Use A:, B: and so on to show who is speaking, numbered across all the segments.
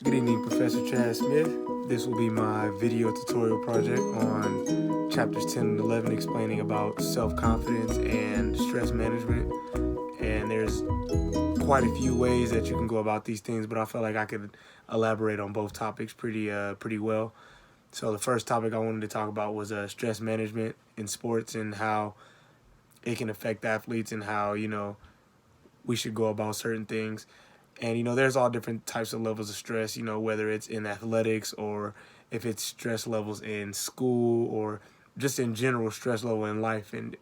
A: Good evening, Professor Chad Smith. This will be my video tutorial project on chapters 10 and 11 explaining about self-confidence and stress management. And there's quite a few ways that you can go about these things, but I felt like I could elaborate on both topics pretty well. So the first topic I wanted to talk about was stress management in sports and how it can affect athletes and how, we should go about certain things. And, there's all different types of levels of stress, whether it's in athletics or if it's stress levels in school or just in general stress level in life. And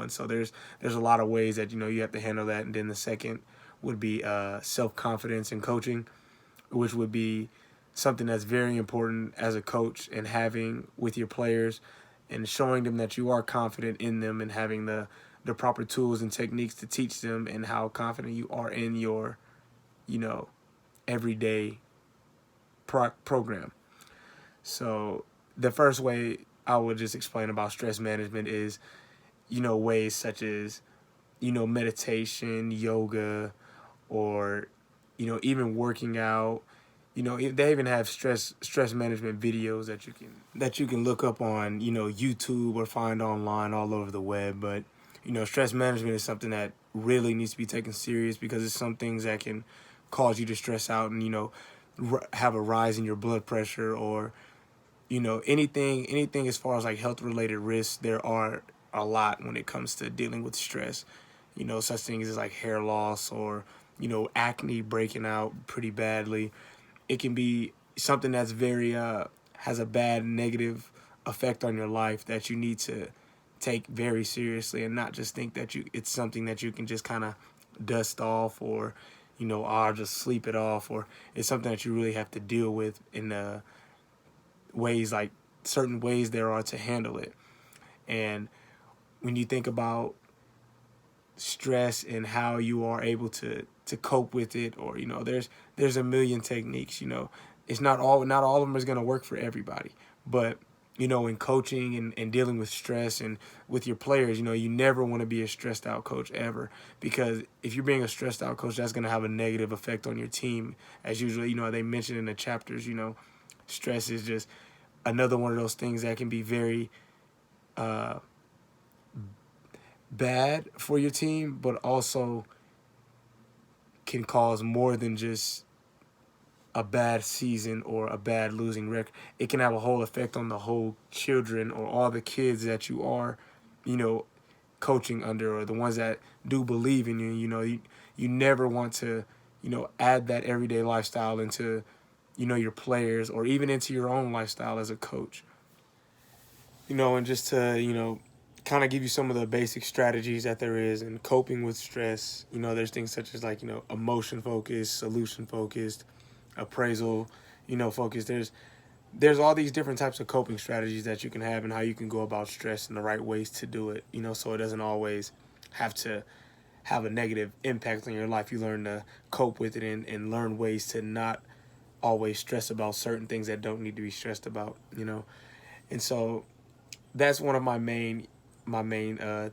A: so there's a lot of ways that, you have to handle that. And then the second would be self-confidence in coaching, which would be something that's very important as a coach and having with your players and showing them that you are confident in them and having the proper tools and techniques to teach them and how confident you are in your everyday program. So the first way I would just explain about stress management is, ways such as, meditation, yoga, or, even working out. They even have stress management videos that you can look up on, YouTube or find online all over the web. But, stress management is something that really needs to be taken serious because it's some things that can cause you to stress out and, have a rise in your blood pressure or, anything as far as like health related risks. There are a lot when it comes to dealing with stress, such things as like hair loss or, acne breaking out pretty badly. It can be something that's very, has a bad negative effect on your life that you need to take very seriously and not just think that it's something that you can just kind of dust off or, I'll just sleep it off, or it's something that you really have to deal with in ways like certain ways there are to handle it. And when you think about stress and how you are able to cope with it, or there's a million techniques. It's not all of them is going to work for everybody, but in coaching and dealing with stress and with your players, you never want to be a stressed out coach ever, because if you're being a stressed out coach, that's going to have a negative effect on your team. As usually, they mentioned in the chapters, stress is just another one of those things that can be very bad for your team, but also can cause more than just a bad season or a bad losing record. It can have a whole effect on the whole children or all the kids that you are, coaching under, or the ones that do believe in you. You never want to, add that everyday lifestyle into, your players or even into your own lifestyle as a coach. And just to, kind of give you some of the basic strategies that there is in coping with stress. There's things such as like, emotion focused, solution focused, appraisal, focus. There's all these different types of coping strategies that you can have and how you can go about stress and the right ways to do it, so it doesn't always have to have a negative impact on your life. You learn to cope with it and learn ways to not always stress about certain things that don't need to be stressed about, And so that's one of my main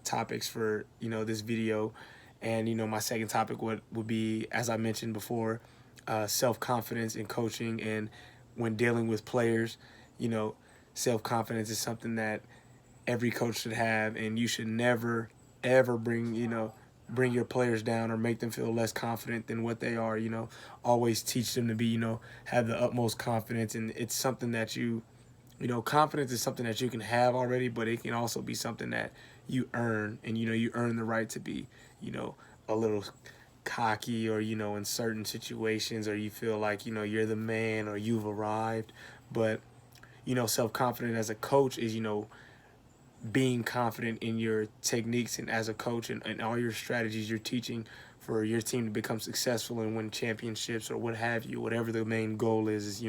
A: topics for, this video. And, my second topic would be, as I mentioned before, self-confidence in coaching and when dealing with players. Self-confidence is something that every coach should have, and you should never ever bring your players down or make them feel less confident than what they are. Always teach them to be, have the utmost confidence. And it's something that confidence is something that you can have already, but it can also be something that you earn, and you earn the right to be a little cocky, or in certain situations, or you feel like you're the man or you've arrived. But self-confident as a coach is being confident in your techniques and as a coach, and all your strategies you're teaching for your team to become successful and win championships or what have you. Whatever the main goal is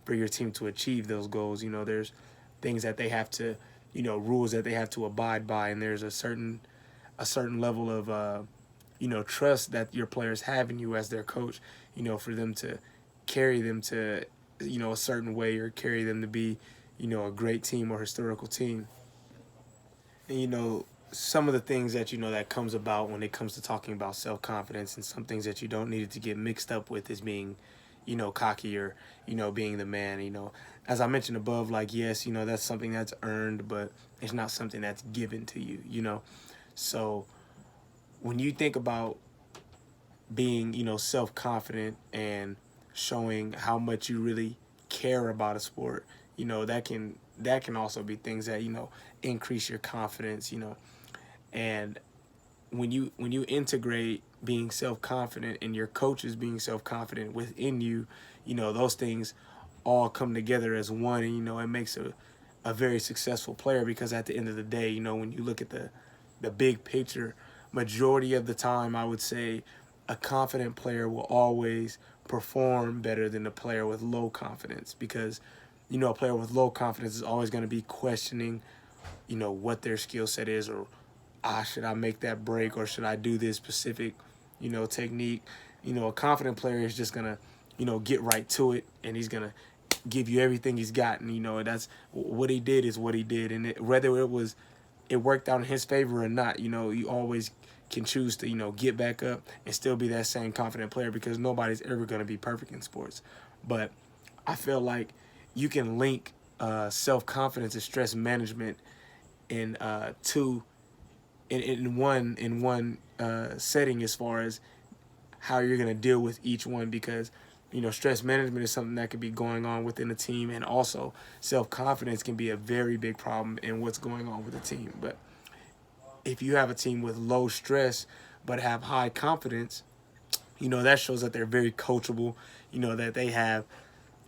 A: for your team to achieve those goals. There's things that they have to, rules that they have to abide by, and there's a certain level of trust that your players have in you as their coach, for them to carry them to, a certain way, or carry them to be, a great team or historical team. And, some of the things that, that comes about when it comes to talking about self-confidence, and some things that you don't need it to get mixed up with, is being, cocky or, being the man, As I mentioned above, like, yes, that's something that's earned, but it's not something that's given to you. So when you think about being, self-confident and showing how much you really care about a sport, that can also be things that, increase your confidence, and when you integrate being self-confident and your coaches being self-confident within you, those things all come together as one, and it makes a very successful player, because at the end of the day, when you look at the big picture, majority of the time I would say a confident player will always perform better than a player with low confidence, because a player with low confidence is always going to be questioning what their skill set is, or should I make that break, or should I do this specific technique. A confident player is just gonna get right to it, and he's gonna give you everything he's got, and that's what he did is what he did, and whether it worked out in his favor or not, you always can choose to get back up and still be that same confident player, because nobody's ever going to be perfect in sports. But I feel like you can link self-confidence and stress management in one setting, as far as how you're going to deal with each one, because stress management is something that could be going on within a team, and also self-confidence can be a very big problem in what's going on with the team. But if you have a team with low stress but have high confidence, that shows that they're very coachable, that they have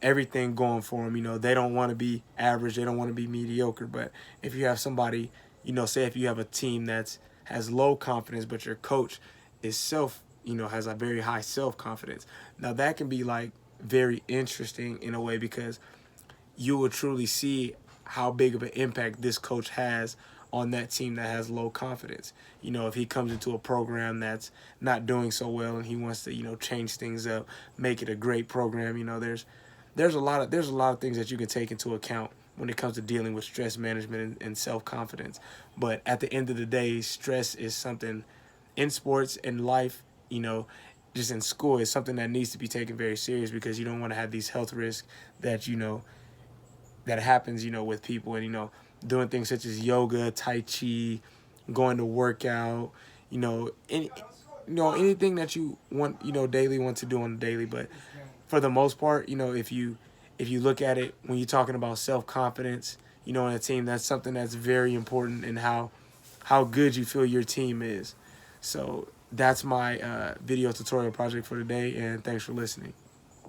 A: everything going for them. They don't want to be average, they don't want to be mediocre. But if you have somebody, say if you have a team has low confidence, but your coach is has a very high self-confidence, now that can be like very interesting in a way, because you will truly see how big of an impact this coach has on that team that has low confidence. If he comes into a program that's not doing so well and he wants to, change things up, make it a great program, there's a lot of things that you can take into account when it comes to dealing with stress management and self-confidence. But at the end of the day, stress is something in sports and life, just in school, is something that needs to be taken very serious, because you don't want to have these health risks that that happens, with people, and doing things such as yoga, tai chi, going to workout, anything that you want, daily want to do on a daily. But for the most part, if you look at it, when you're talking about self-confidence, in a team, that's something that's very important in how good you feel your team is. So that's my video tutorial project for today, and thanks for listening.